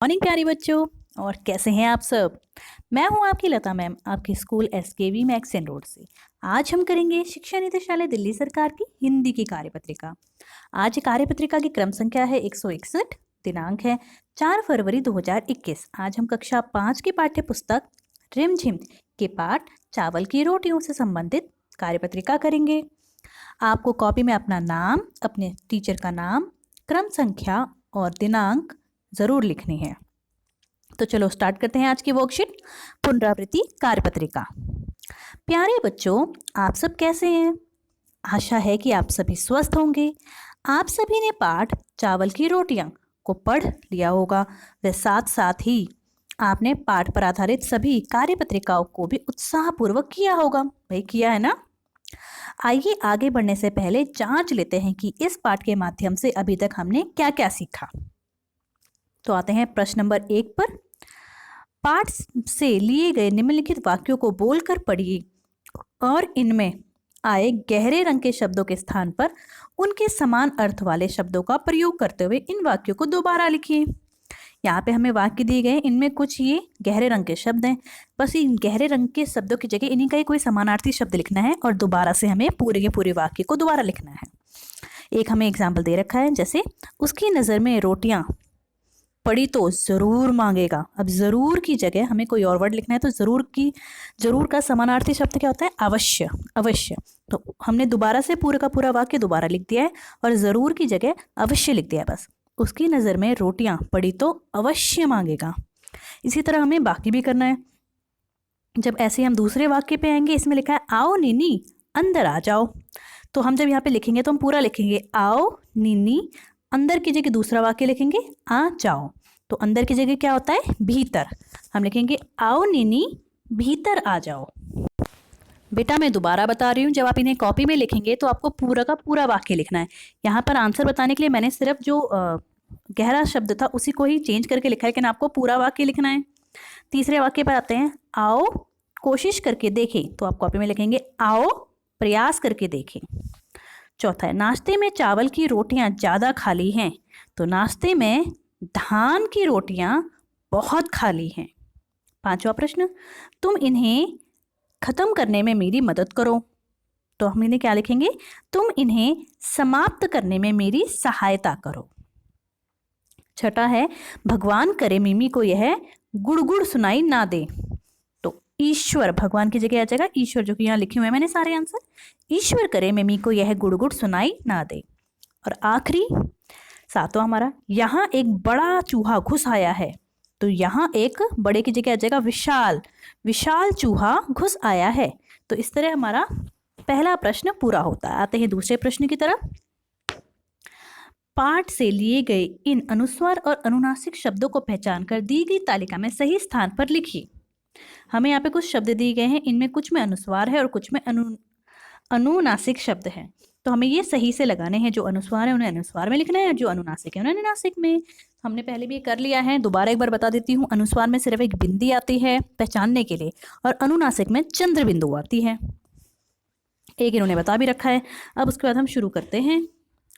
Morning प्यारे बच्चों। और कैसे हैं आप सब। मैं हूं आपकी लता मैम, आपके स्कूल एसकेवी मैक्सन रोड से। आज हम करेंगे शिक्षा निदेशालय दिल्ली सरकार की हिंदी की कार्यपत्रिका। आज कार्यपत्रिका की क्रम संख्या है 161। दिनांक है 4 फरवरी 2021। आज हम कक्षा 5 की पाठ्य पुस्तक रिमझिम के पाठ चावल की रोटियों से संबंधित कार्यपत्रिका करेंगे। आपको कॉपी में अपना नाम, अपने टीचर का नाम, क्रम संख्या और दिनांक जरूर लिखनी है। तो चलो स्टार्ट करते हैं आज की वर्कशीट पुनरावृत्ति कार्यपत्रिका। प्यारे बच्चों, आप सब कैसे हैं। आशा है कि आप सभी स्वस्थ होंगे। आप सभी ने पाठ चावल की रोटियां को पढ़ लिया होगा व साथ साथ ही आपने पाठ पर आधारित सभी कार्यपत्रिकाओं को भी उत्साहपूर्वक किया होगा। भाई किया है ना। आइए आगे बढ़ने से पहले जांच लेते हैं कि इस पाठ के माध्यम से अभी तक हमने क्या क्या सीखा। तो आते हैं प्रश्न नंबर 1 पर। पाठ से लिए गए निम्नलिखित वाक्यों को बोलकर पढ़िए और इनमें आए गहरे रंग के शब्दों के स्थान पर उनके समान अर्थ वाले शब्दों का प्रयोग करते हुए इन वाक्यों को दोबारा लिखिए। यहाँ पे हमें वाक्य दिए गए, इनमें कुछ ये गहरे रंग के शब्द हैं। बस इन गहरे रंग के शब्दों की जगह इन्हीं का ही कोई समानार्थी शब्द लिखना है और दोबारा से हमें पूरे के पूरे वाक्य को दोबारा लिखना है। एक हमें एग्जाम्पल दे रखा है, जैसे उसकी नज़र में रोटियां पड़ी तो जरूर मांगेगा। अब जरूर की जगह हमें कोई और वर्ड लिखना है, तो जरूर का समानार्थी शब्द क्या होता है, अवश्य। अवश्य, तो हमने दोबारा से पूरा का पूरा वाक्य दोबारा लिख दिया है और जरूर की जगह अवश्य लिख दिया है। बस उसकी नज़र में रोटियां पड़ी तो अवश्य मांगेगा। इसी तरह हमें बाकी भी करना है। जब ऐसे हम दूसरे वाक्य पे आएंगे, इसमें लिखा है आओ नीनी अंदर आ जाओ। तो हम जब यहाँ पे लिखेंगे तो हम पूरा लिखेंगे आओ नीनी, अंदर की जगह दूसरा वाक्य लिखेंगे आ जाओ। तो अंदर की जगह क्या होता है, भीतर। हम लिखेंगे आओ नीनी भीतर आ जाओ। बेटा मैं दोबारा बता रही हूँ, जब आप इन्हें कॉपी में लिखेंगे तो आपको पूरा का पूरा वाक्य लिखना है। यहाँ पर आंसर बताने के लिए मैंने सिर्फ जो गहरा शब्द था उसी को ही चेंज करके लिखा है, लेकिन आपको पूरा वाक्य लिखना है। तीसरे वाक्य पर आते हैं, आओ कोशिश करके देखें। तो आप कॉपी में लिखेंगे आओ प्रयास करके देखें। चौथा है, नाश्ते में चावल की रोटियां ज़्यादा खाली हैं। तो नाश्ते में धान की रोटियां बहुत खाली हैं। पांचवा प्रश्न, तुम इन्हें खत्म करने में मेरी मदद करो। तो हम इन्हें क्या लिखेंगे, तुम इन्हें समाप्त करने में मेरी सहायता करो। छठा है, भगवान करे मिमी को यह गुड़गुड़ सुनाई ना दे। तो ईश्वर, भगवान की जगह आ जाएगा ईश्वर, जो कि यहाँ लिखे हुए हैं मैंने सारे आंसर। ईश्वर करे मिमी को यह गुड़गुड़ सुनाई ना दे। और आखिरी सातवां हमारा, यहाँ एक बड़ा चूहा घुस आया है। तो यहाँ एक बड़े की जगह आ जाएगा विशाल, विशाल चूहा घुस आया है। तो इस तरह हमारा पहला प्रश्न पूरा होता है। आते हैं दूसरे प्रश्न की तरफ। पाठ से लिए गए इन अनुस्वार और अनुनासिक शब्दों को पहचान कर दी गई तालिका में सही स्थान पर लिखिए। हमें यहाँ पे कुछ शब्द दिए गए हैं, इनमें कुछ में अनुस्वार है और कुछ में अनुनासिक शब्द है। तो हमें ये सही से लगाने हैं। जो अनुस्वार है उन्हें अनुस्वार में लिखना है और जो अनुनासिक है उन्हें अनुनासिक में। हमने पहले भी कर लिया है, दोबारा एक बार बता देती हूँ। अनुस्वार में सिर्फ एक बिंदी आती है पहचानने के लिए और अनुनासिक में चंद्र बिंदु आती है। एक इन्होंने बता भी रखा है। अब उसके बाद हम शुरू करते हैं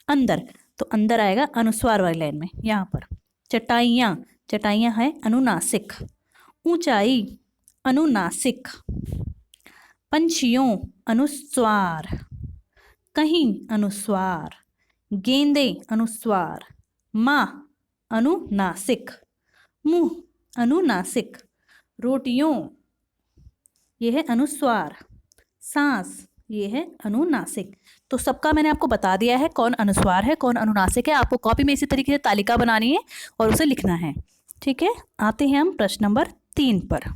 अंदर। तो अंदर आएगा अनुस्वार वाली लाइन में। यहाँ पर चटाइयाँ, चटाइयाँ है अनुनासिक। ऊंचाई अनुनासिक। पंछियों अनुस्वार। कहीं अनुस्वार। गेंदे अनुस्वार। माँ अनुनासिक। मुंह अनुनासिक। रोटियों ये है अनुस्वार। सांस ये है अनुनासिक। तो सबका मैंने आपको बता दिया है कौन अनुस्वार है कौन अनुनासिक है। आपको कॉपी में इसी तरीके से तालिका बनानी है और उसे लिखना है। ठीक है, आते हैं हम प्रश्न नंबर 3 पर।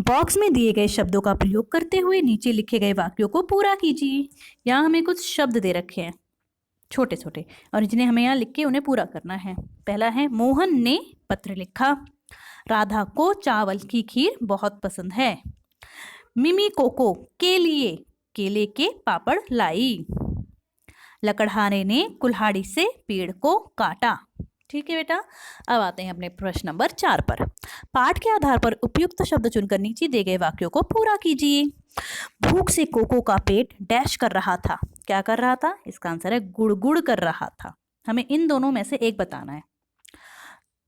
बॉक्स में दिए गए शब्दों का प्रयोग करते हुए नीचे लिखे गए वाक्यों को पूरा कीजिए। यहाँ हमें कुछ शब्द दे रखे हैं छोटे छोटे और जिन्हें हमें यहाँ लिख के उन्हें पूरा करना है। पहला है, मोहन ने पत्र लिखा। राधा को चावल की खीर बहुत पसंद है। मिमी कोको के लिए केले के पापड़ लाई। लकड़हारे ने कुल्हाड़ी से पेड़ को काटा। ठीक है बेटा, अब आते हैं अपने प्रश्न नंबर 4 पर। पाठ के आधार पर उपयुक्त शब्द चुनकर नीचे दिए गए वाक्यों को पूरा कीजिए। भूख से कोको का पेट डैश कर रहा था। क्या कर रहा था, इसका आंसर है गुड़गुड़ कर रहा था। हमें इन दोनों में से एक बताना है।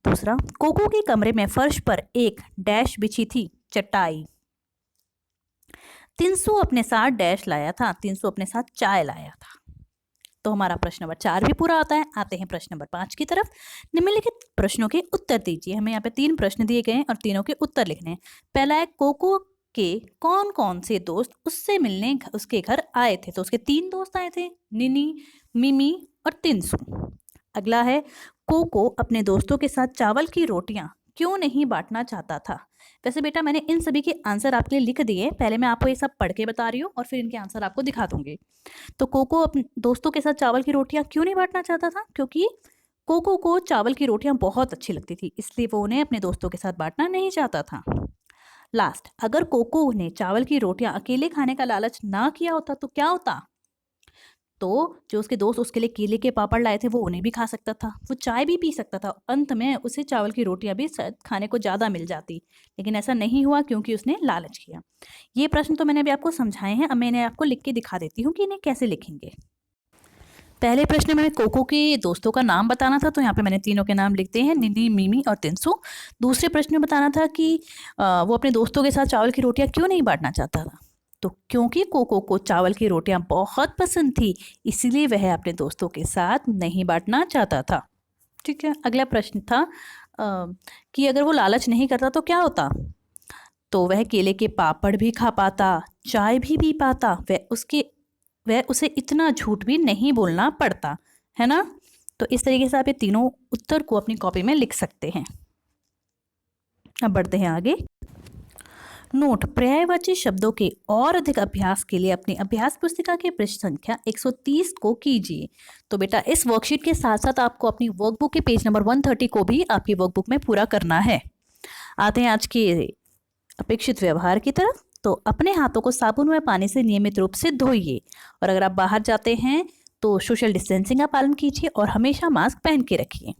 दूसरा, कोको के कमरे में फर्श पर एक डैश बिछी थी, चटाई। तिनसु अपने साथ डैश लाया था, तिनसु अपने साथ चाय लाया था। तो हमारा प्रश्न नंबर 4 भी पूरा होता है। आते हैं प्रश्न नंबर 5 की तरफ। निम्नलिखित प्रश्नों के उत्तर दीजिए। हमें यहाँ पे 3 प्रश्न दिए गए हैं और तीनों के उत्तर लिखने हैं। पहला है, कोको के कौन कौन से दोस्त उससे मिलने उसके घर आए थे? तो उसके 3 दोस्त आए थे, निनी, मिमी और तिनसु। अगला है, कोको अपने दोस्तों के साथ चावल की रोटियां क्यों नहीं बांटना चाहता था? वैसे बेटा मैंने इन सभी के आंसर आपके लिए लिख दिए। पहले मैं आपको ये सब पढ़ के बता रही हूँ और फिर इनके आंसर आपको दिखा दूंगी। तो कोको अपने दोस्तों के साथ चावल की रोटियां क्यों नहीं बांटना चाहता था? क्योंकि कोको को चावल की रोटियां बहुत अच्छी लगती थी, इसलिए वो उन्हें अपने दोस्तों के साथ बांटना नहीं चाहता था। लास्ट, अगर कोको ने चावल की रोटियां अकेले खाने का लालच ना किया होता तो क्या होता? तो जो उसके दोस्त उसके लिए केले के पापड़ लाए थे वो उन्हें भी खा सकता था, वो चाय भी पी सकता था, अंत में उसे चावल की रोटियां भी शायद खाने को ज़्यादा मिल जाती। लेकिन ऐसा नहीं हुआ क्योंकि उसने लालच किया। ये प्रश्न तो मैंने अभी आपको समझाए हैं, अब मैंने आपको लिख के दिखा देती हूँ कि इन्हें कैसे लिखेंगे। पहले प्रश्न में कोको के दोस्तों का नाम बताना था, तो यहाँ पे मैंने तीनों के नाम लिखते हैं, निनी, मिमी और तिनसु। दूसरे प्रश्न में बताना था कि वो अपने दोस्तों के साथ चावल की रोटियां क्यों नहीं बांटना चाहता था। तो क्योंकि कोको को चावल की रोटियां बहुत पसंद थी, इसलिए वह अपने दोस्तों के साथ नहीं बांटना चाहता था। ठीक है। अगला प्रश्न था कि अगर वो लालच नहीं करता तो क्या होता? तो वह केले के पापड़ भी खा पाता, चाय भी पी पाता, वह उसे इतना झूठ भी नहीं बोलना पड़ता, है ना? तो इस तरीके से आप ये तीनों उत्तर को अपनी कॉपी में लिख सकते हैं। अब बढ़ते हैं आगे। नोट, पर्यायवाची शब्दों के और अधिक अभ्यास के लिए अपनी अभ्यास पुस्तिका के पृष्ठ संख्या 130 को कीजिए। तो बेटा इस वर्कशीट के साथ साथ आपको अपनी वर्कबुक के पेज नंबर 130 को भी आपकी वर्कबुक में पूरा करना है। आते हैं आज के अपेक्षित व्यवहार की तरफ। तो अपने हाथों को साबुन व पानी से नियमित रूप से धोइए, और अगर आप बाहर जाते हैं तो सोशल डिस्टेंसिंग का पालन कीजिए और हमेशा मास्क पहन के रखिए।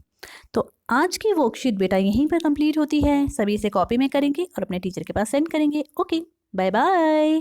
तो आज की वर्कशीट बेटा यहीं पर कंप्लीट होती है। सभी इसे कॉपी में करेंगे और अपने टीचर के पास सेंड करेंगे। Okay, bye bye.